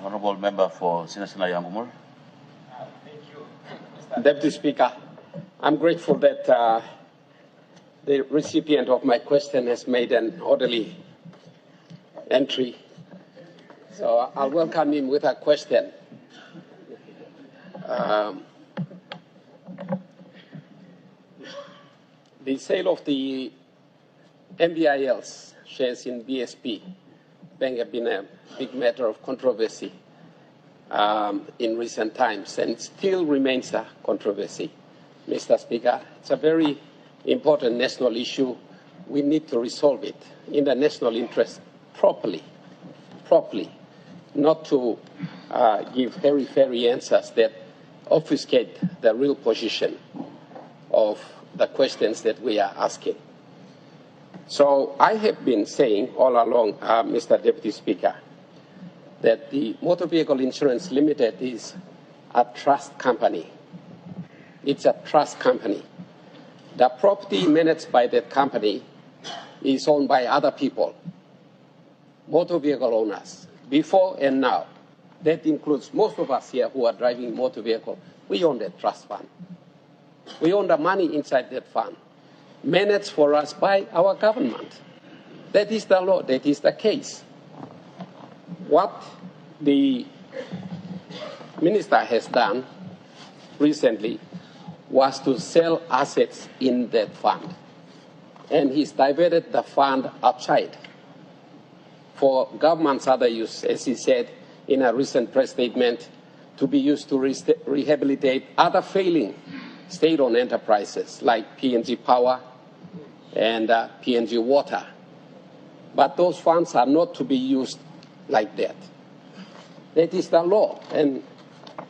Honourable Member for Sinasina Yangumur. Thank you, Mr. Deputy Speaker. I'm grateful that the recipient of my question has made an orderly entry. So I'll welcome him with a question. The sale of the MVIL's shares in BSP bank have been a big matter of controversy in recent times, and it still remains a controversy, Mr. Speaker. It's a very important national issue. We need to resolve it in the national interest properly, not to give hairy-fairy answers that obfuscate the real position of the questions that we are asking. So I have been saying all along, Mr. Deputy Speaker, that the Motor Vehicle Insurance Limited is a trust company. It's a trust company. The property managed by that company is owned by other people, motor vehicle owners, before and now. That includes most of us here who are driving motor vehicle. We own that trust fund. We own the money inside that fund, managed for us by our government. That is the law. That is the case. What the minister has done recently was to sell assets in that fund. And he's diverted the fund outside for government's other use, as he said in a recent press statement, to be used to rehabilitate other failing state-owned enterprises like PNG Power and PNG Water. But those funds are not to be used like that. That is the law. And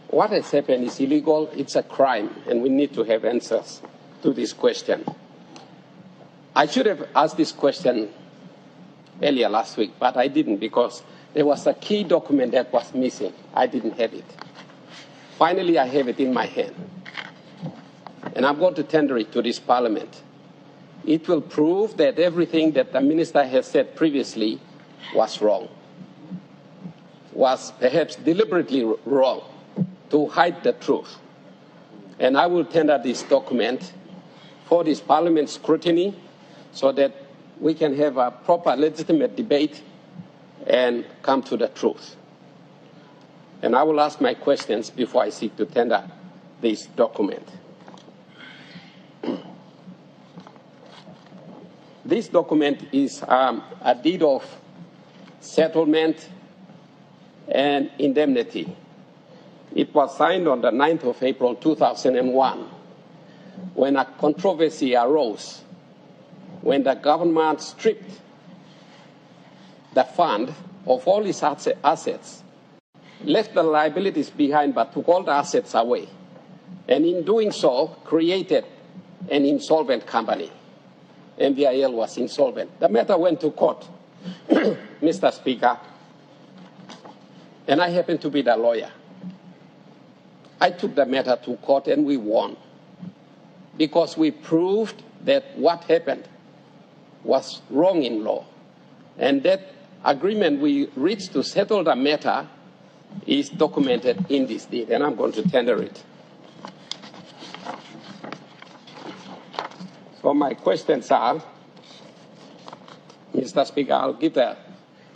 what has happened is illegal, it's a crime, and we need to have answers to this question. I should have asked this question earlier last week, but I didn't because there was a key document that was missing. I didn't have it. Finally, I have it in my hand. And I'm going to tender it to this Parliament. It will prove that everything that the minister has said previously was wrong, was perhaps deliberately wrong, to hide the truth. And I will tender this document for this Parliament scrutiny so that we can have a proper legitimate debate and come to the truth. And I will ask my questions before I seek to tender this document. This document is a deed of settlement and indemnity. It was signed on the 9th of April 2001 when a controversy arose when the government stripped the fund of all its assets, left the liabilities behind but took all the assets away, and in doing so created an insolvent company. MVIL was insolvent. The matter went to court, Mr. Speaker, and I happen to be the lawyer. I took the matter to court and we won because we proved that what happened was wrong in law. And that agreement we reached to settle the matter is documented in this deed, and I'm going to tender it. So my questions are, Mr. Speaker, I'll give the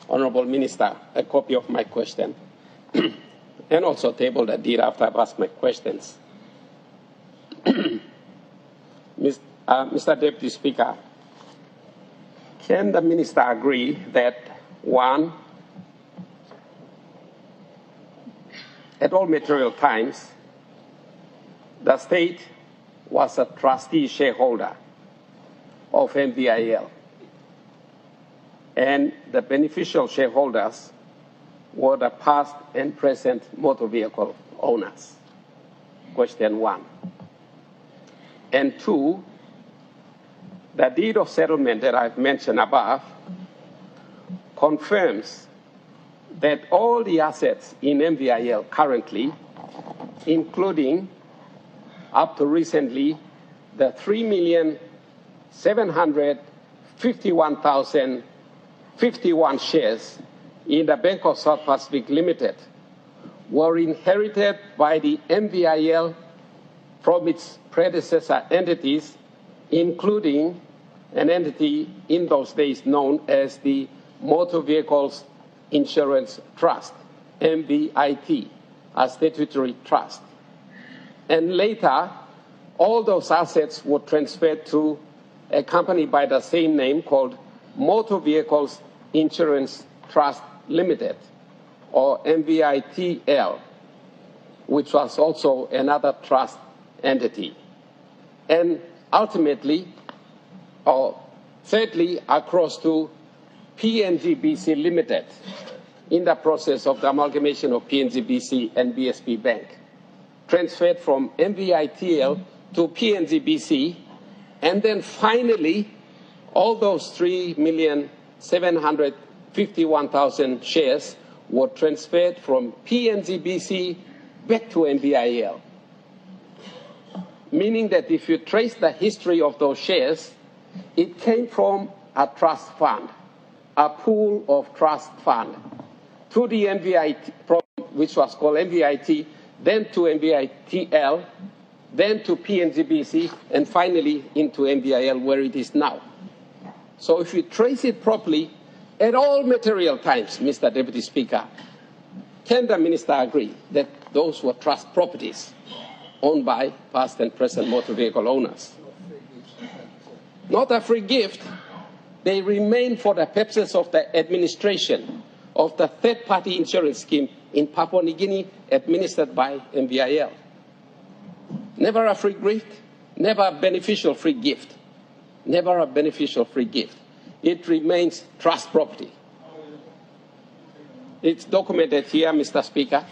Honourable Minister a copy of my question and also table the deed after I've asked my questions. Mr. Deputy Speaker, can the Minister agree that, one, at all material times, the state was a trustee shareholder of MVIL, and the beneficial shareholders were the past and present motor vehicle owners? Question one. And two, the deed of settlement that I've mentioned above confirms that all the assets in MVIL currently, including up to recently the 3,751,051 shares in the Bank of South Pacific Limited were inherited by the MVIL from its predecessor entities, including an entity in those days known as the Motor Vehicles Insurance Trust, MVIT, a statutory trust. And later, all those assets were transferred to a company by the same name called Motor Vehicles Insurance Trust Limited, or MVITL, which was also another trust entity. And ultimately, or thirdly, across to PNGBC Limited in the process of the amalgamation of PNGBC and BSP Bank, transferred from MVITL to PNGBC, and then finally, all those 3,751,000 shares were transferred from PNGBC back to MVIL. Meaning that if you trace the history of those shares, it came from a trust fund, a pool of trust fund, to the MVIT, which was called MVIT, then to MVITL, then to PNGBC, and finally into MVIL, where it is now. So if you trace it properly, at all material times, Mr. Deputy Speaker, can the Minister agree that those were trust properties owned by past and present motor vehicle owners? Not a free gift. They remain for the purposes of the administration of the third-party insurance scheme in Papua New Guinea administered by MVIL. Never a free gift, never a beneficial free gift, never a beneficial free gift. It remains trust property. It's documented here, Mr. Speaker.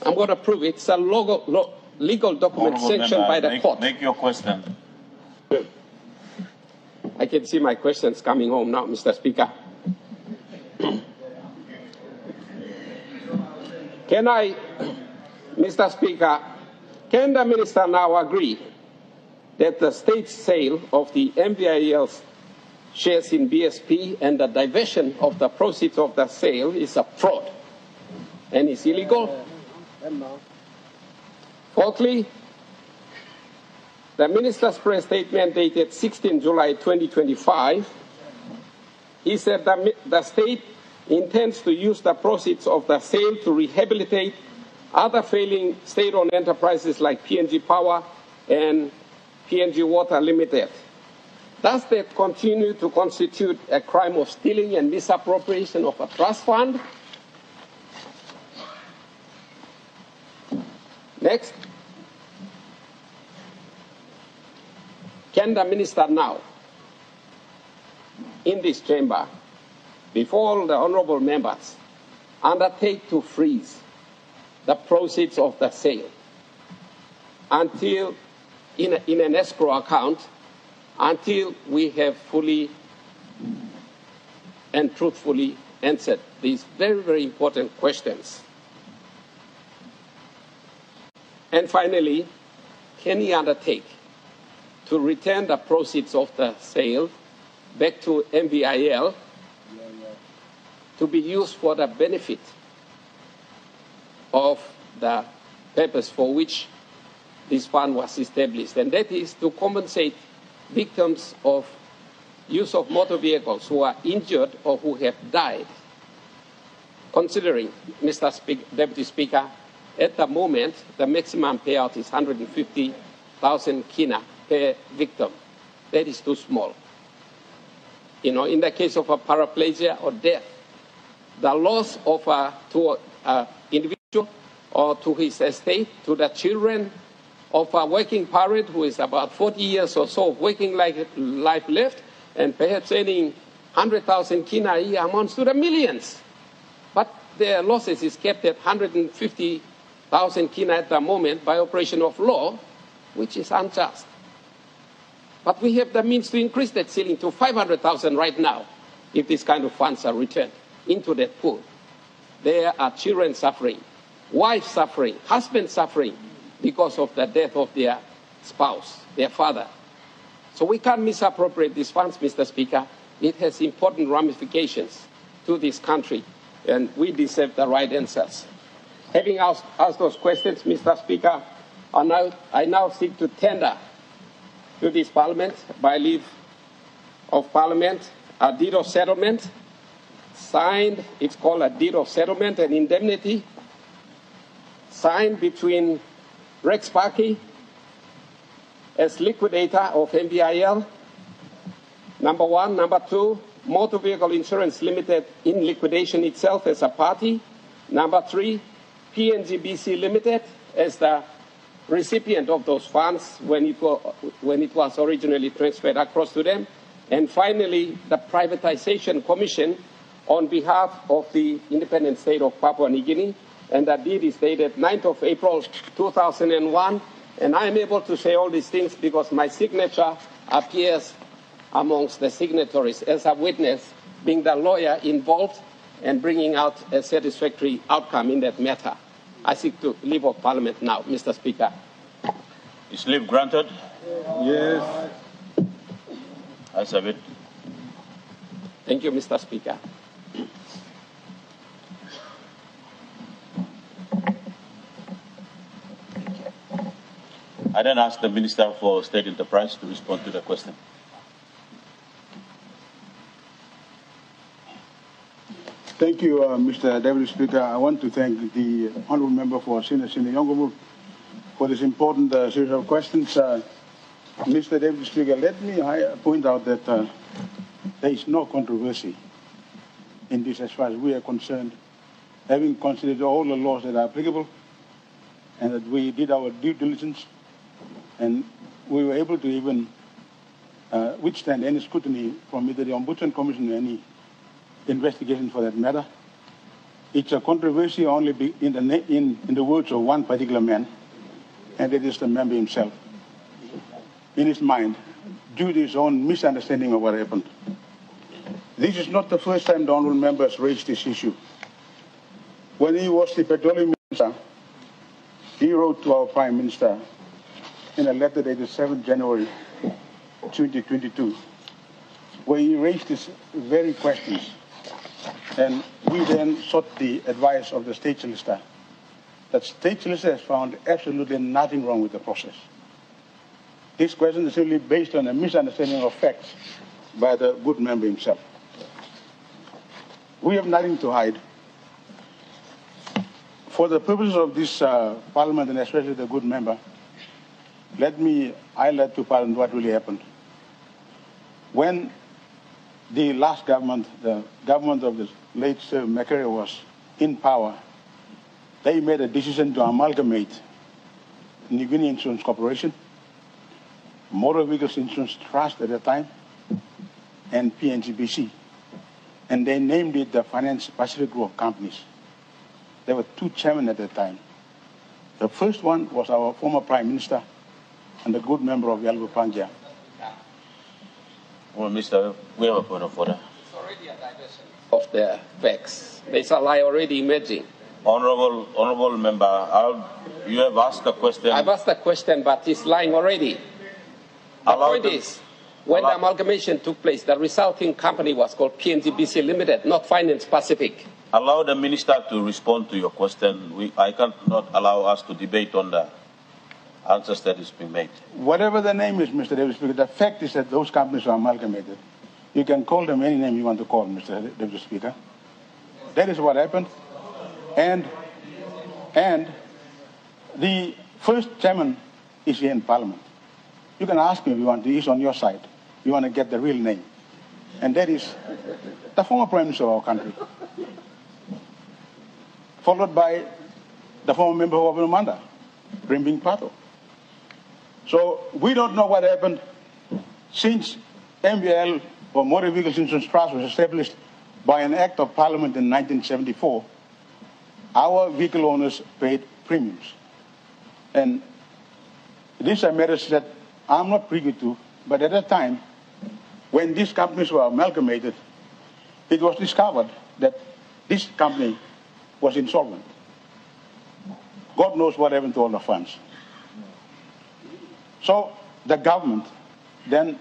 I'm going to prove it. It's a legal document sanctioned by the court. Make your question. I can see my questions coming home now, Mr. Speaker. Can I, Mr. Speaker, can the Minister now agree that the state sale of the MVIL's shares in BSP and the diversion of the proceeds of the sale is a fraud and is illegal? Fourthly, the Minister's press statement dated 16 July 2025, he said that the state intends to use the proceeds of the sale to rehabilitate other failing state-owned enterprises like PNG Power and PNG Water Limited. Does that continue to constitute a crime of stealing and misappropriation of a trust fund? Next. Can the Minister now, in this chamber, before all the honourable members, undertake to freeze the proceeds of the sale until, in an escrow account, until we have fully and truthfully answered these very, very important questions? And finally, can he undertake to return the proceeds of the sale back to MVIL to be used for the benefit of the purpose for which this fund was established, and that is to compensate victims of use of motor vehicles who are injured or who have died. Considering, Mr. Deputy Speaker, at the moment, the maximum payout is 150,000 kina per victim. That is too small. You know, in the case of a paraplegia or death, the loss of to an individual or to his estate, to the children of a working parent who is about 40 years or so of working life left, and perhaps earning 100,000 kina a year amounts to the millions. But their losses is kept at 150,000 kina at the moment by operation of law, which is unjust. But we have the means to increase that ceiling to 500,000 right now if these kind of funds are returned into that pool. There are children suffering, wives suffering, husbands suffering because of the death of their spouse, their father. So we can't misappropriate these funds, Mr. Speaker. It has important ramifications to this country, and we deserve the right answers. Having asked those questions, Mr. Speaker, I now seek to tender to this Parliament, by leave of Parliament, a deed of settlement signed. It's called a deed of settlement and indemnity signed between Rex Parkey as liquidator of MVIL, number one. Number two, Motor Vehicle Insurance Limited in liquidation itself as a party. Number three, PNGBC Limited as the recipient of those funds when it was originally transferred across to them. And finally, the Privatization Commission on behalf of the independent state of Papua New Guinea. And that deed is dated 9th of April 2001. And I am able to say all these things because my signature appears amongst the signatories as a witness, being the lawyer involved and bringing out a satisfactory outcome in that matter. I seek to leave of Parliament now, Mr. Speaker. Is leave granted? Yes. I submit. Thank you, Mr. Speaker. I then ask the Minister for State Enterprise to respond to the question. Thank you, Mr. Deputy Speaker. I want to thank the Honourable Member for Sina Yongomur for this important series of questions. Mr. Deputy Speaker, let me point out that there is no controversy in this as far as we are concerned, having considered all the laws that are applicable, and that we did our due diligence, and we were able to even withstand any scrutiny from either the Ombudsman Commission or any investigation for that matter. It's a controversy only in the words of one particular man, and it is the member himself, in his mind, due to his own misunderstanding of what happened. This is not the first time the honourable member has raised this issue. When he was the petroleum minister, he wrote to our Prime Minister in a letter dated 7th January 2022, where he raised these very questions. And we then sought the advice of the State Solicitor. That State Solicitor has found absolutely nothing wrong with the process. This question is simply based on a misunderstanding of facts by the good member himself. We have nothing to hide. For the purposes of this Parliament, and especially the good member, let me highlight to Parliament what really happened. When the last government, the government of the late Sir Macquarie, was in power, they made a decision to amalgamate New Guinea Insurance Corporation, Motor Vehicles Insurance Trust at the time, and PNGBC. And they named it the Finance Pacific Group of Companies. There were two chairmen at that time. The first one was our former Prime Minister and a good member of Yalgo Pangia. Well, Mr. We have a point of order. It's already a diversion of the facts. There's a lie already emerging. Honourable Member, you have asked a question. I've asked a question, but it's lying already. The point is, when the amalgamation took place, the resulting company was called PNGBC Limited, not Finance Pacific. Allow the Minister to respond to your question. I cannot allow us to debate on the answers that is being made. Whatever the name is, Mr. Deputy Speaker, the fact is that those companies are amalgamated. You can call them any name you want to call, Mr. Deputy Speaker. That is what happened. And the first chairman is here in Parliament. You can ask him if you want to. He's on your side. You want to get the real name. And that is the former Prime Minister of our country, followed by the former member of Umanda, Brimbing Pato. So we don't know what happened since MVIL, or Motor Vehicles Insurance Trust, was established by an Act of Parliament in 1974. Our vehicle owners paid premiums. And these are matters that I'm not privy to, but at that time, when these companies were amalgamated, it was discovered that this company was insolvent. God knows what happened to all the funds. So the government then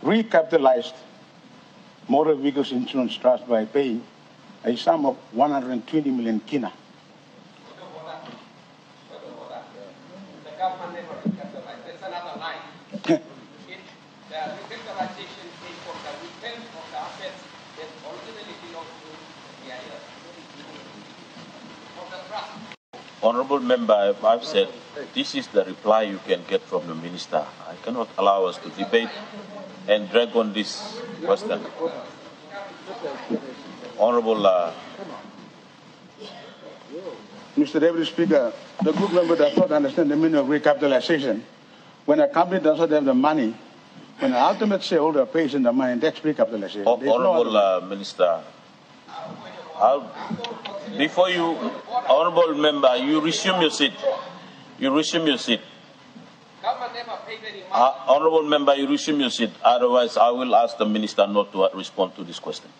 recapitalized Motor Vehicles Insurance Trust by paying a sum of 120 million kina government never recapitalized. There's another line. The recapitalization came from the return of the assets that originally belonged to the IR. Of the trust. Honorable Member, I've said this is the reply you can get from the Minister. I cannot allow us to debate and drag on this question. Honorable Mr. Deputy Speaker, the group member does not understand the meaning of recapitalization. When a company does not have the money, when an ultimate shareholder pays in the money, that's recapitalization. Honorable Minister, before you, Honorable Member, you resume your seat. You resume your seat. Honorable Member, you resume your seat. Otherwise, I will ask the Minister not to respond to this question.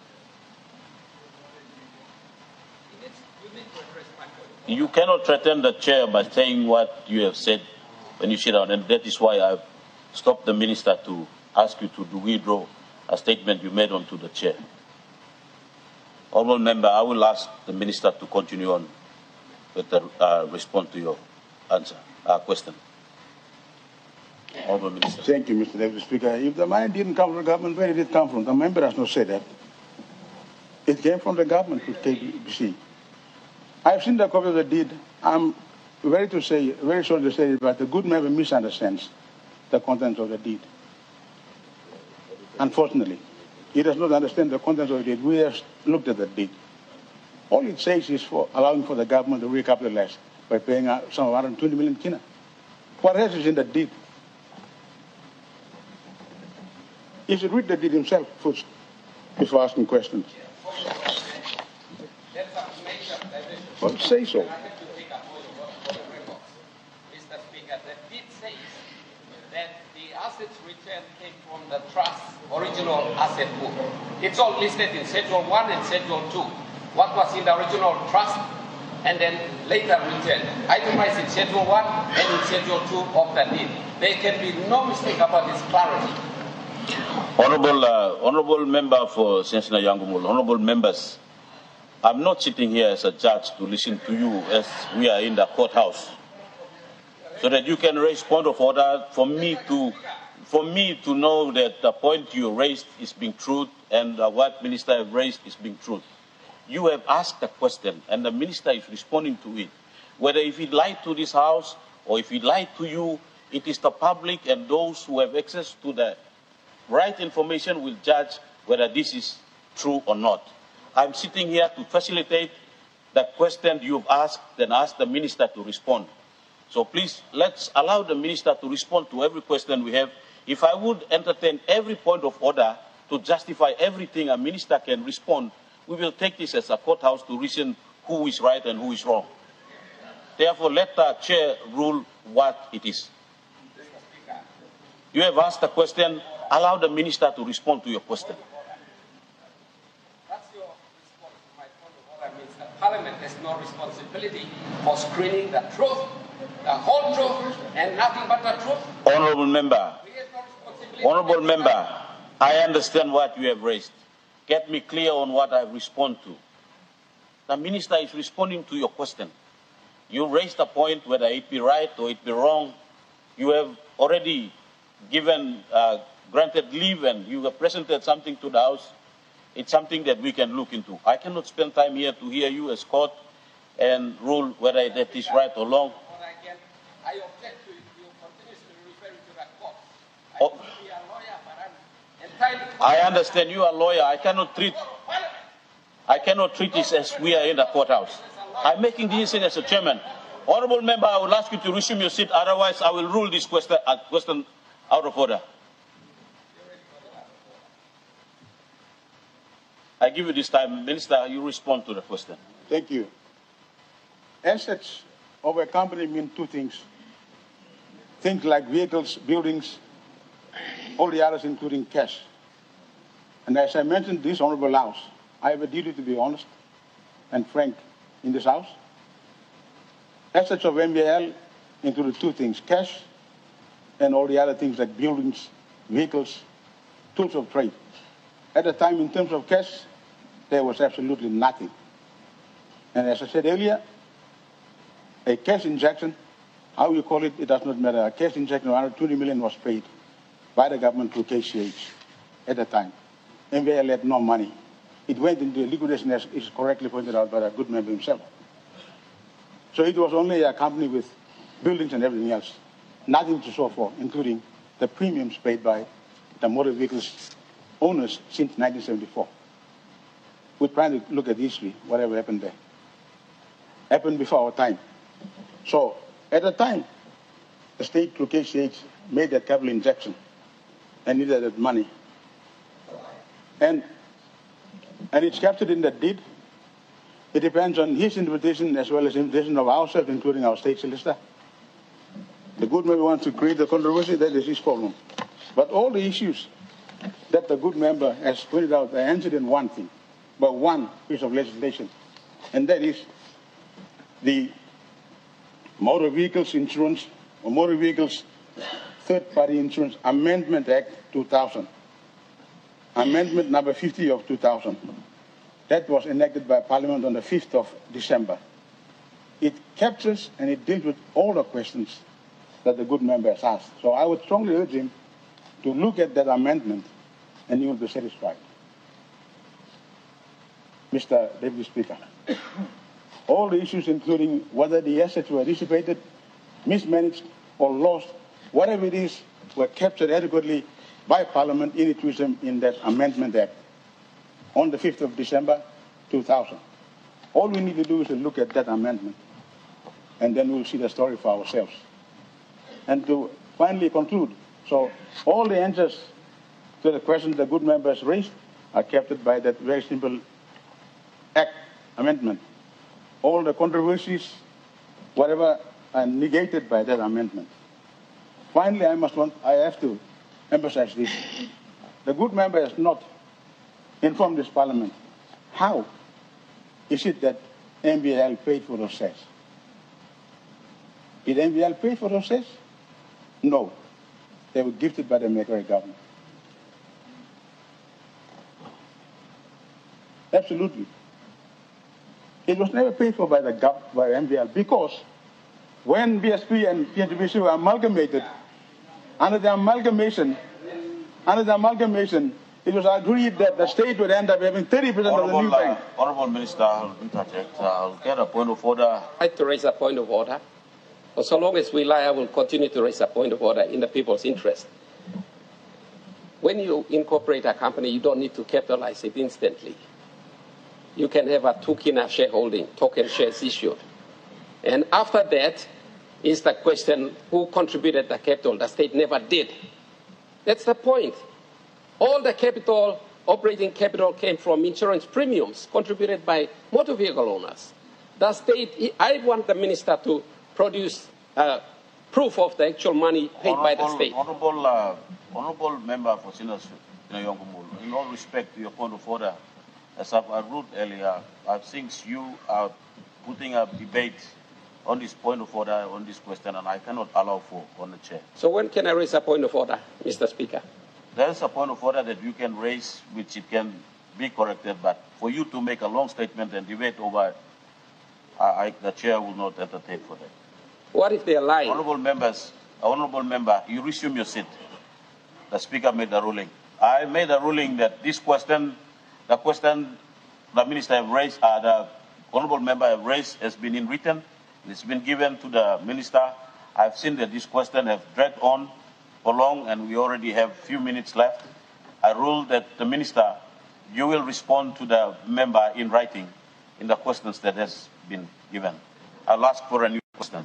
You cannot threaten the chair by saying what you have said when you sit down, and that is why I've stopped the Minister to ask you to withdraw a statement you made onto the chair. Honourable Member, I will ask the Minister to continue on with the response to your question. Honourable Minister. Thank you, Mr. Deputy Speaker. If the money didn't come from the government, where did it come from? The member has not said that. It came from the government to KBC. I've seen the copy of the deed. I'm very sorry to say it, but the good member misunderstands the contents of the deed. Unfortunately, he does not understand the contents of the deed. We have looked at the deed. All it says is for allowing for the government to recapitalize by paying some 120 million kina. What else is in the deed? He should read the deed himself first before asking questions. Well, say so. Mr. Speaker, the deed says that the assets returned came from the trust original asset book. It's all listed in Schedule 1 and Schedule 2. What was in the original trust and then later returned. Itemized in Schedule 1 and in Schedule 2 of the deed. There can be no mistake about this clarity. Honorable Member for Sensina Yangumul, Honorable Members, I'm not sitting here as a judge to listen to you as we are in the courthouse, so that you can raise point of order for me to know that the point you raised is being true and what Minister have raised is being true. You have asked a question and the Minister is responding to it. Whether if he lied to this House or if he lied to you, it is the public and those who have access to the right information will judge whether this is true or not. I'm sitting here to facilitate the question you've asked, then ask the Minister to respond. So please, let's allow the Minister to respond to every question we have. If I would entertain every point of order to justify everything a Minister can respond, we will take this as a courthouse to reason who is right and who is wrong. Therefore, let the Chair rule what it is. You have asked a question, allow the Minister to respond to your question. Parliament has no responsibility for screening the truth, the whole truth, and nothing but the truth. Honourable Member, I understand what you have raised. Get me clear on what I respond to. The Minister is responding to your question. You raised a point, whether it be right or it be wrong. You have already given, granted leave and you have presented something to the House. It's something that we can look into. I cannot spend time here to hear you as court and rule whether that is right or wrong. I object to you continuously referring to that court. I be a lawyer, but I'm entirely... I understand you are a lawyer. I cannot treat this as we are in the courthouse. I'm making the decision as a chairman. Honourable Member, I will ask you to resume your seat. Otherwise, I will rule this question out of order. I give you this time. Minister, you respond to the question. Thank you. Assets of a company mean two things. Things like vehicles, buildings, all the others, including cash. And as I mentioned, this Honourable House, I have a duty to be honest and frank in this House. Assets of MVIL include two things, cash and all the other things like buildings, vehicles, tools of trade. At the time, in terms of cash, there was absolutely nothing. And as I said earlier, a cash injection how you call it, it does not matter. A cash injection of 120 million was paid by the government to KCH at the time. MVIL had no money. It went into liquidation, as is correctly pointed out by a good member himself. So it was only a company with buildings and everything else, nothing to show for, including the premiums paid by the motor vehicles owners since 1974. We're trying to look at history, whatever happened there. Happened before our time. So at the time, the state through KCH made that capital injection and needed that money. And it's captured in that deed. It depends on his interpretation as well as interpretation of ourselves, including our state solicitor. The good member wants to create the controversy, that is his problem. But all the issues that the good member has pointed out are answered in one thing, but one piece of legislation, and that is the Motor Vehicles Insurance or Motor Vehicles Third-Party Insurance Amendment Act 2000. Amendment number 50 of 2000. That was enacted by Parliament on the 5th of December. It captures and it deals with all the questions that the good member has asked. So I would strongly urge him to look at that amendment and he will be satisfied. Mr. Deputy Speaker, all the issues including whether the assets were dissipated, mismanaged or lost, whatever it is, were captured adequately by Parliament in its wisdom in that Amendment Act on the 5th of December 2000. All we need to do is to look at that amendment and then we'll see the story for ourselves. And to finally conclude, so all the answers to the questions the good members raised are captured by that very simple act amendment. All the controversies, whatever, are negated by that amendment. Finally, I have to emphasize this. The good member has not informed this Parliament. How is it that MVIL paid for those shares? Did MVIL pay for those shares? No. They were gifted by the Macquarie government. Absolutely. It was never paid for by MVIL because when BSP and PNGBC were amalgamated, under the amalgamation, it was agreed that the state would end up having 30% of the new bank. Honourable Minister, I'll interject. I'll get a point of order. I'd like to raise a point of order. But so long as we lie, I will continue to raise a point of order in the people's interest. When you incorporate a company, you don't need to capitalize it instantly. You can have a token shareholding, token shares issued. And after that is the question, who contributed the capital? The state never did. That's the point. All the capital, operating capital, came from insurance premiums contributed by motor vehicle owners. The state, I want the minister to produce proof of the actual money paid by the state. Honourable Member for Sinners, in all respect to your point of order, as I wrote earlier, I think you are putting a debate on this point of order, on this question, and I cannot allow for on the chair. So when can I raise a point of order, Mr. Speaker? There is a point of order that you can raise, which it can be corrected, but for you to make a long statement and debate over, the chair will not entertain for that. What if they are lying? Honourable member, you resume your seat. The Speaker made the ruling. I made a ruling that this question, the question the Minister have raised, the Honourable Member have raised has been in written. It's been given to the Minister. I've seen that this question have dragged on for long and we already have a few minutes left. I rule that the Minister, you will respond to the member in writing in the questions that has been given. I'll ask for a new question.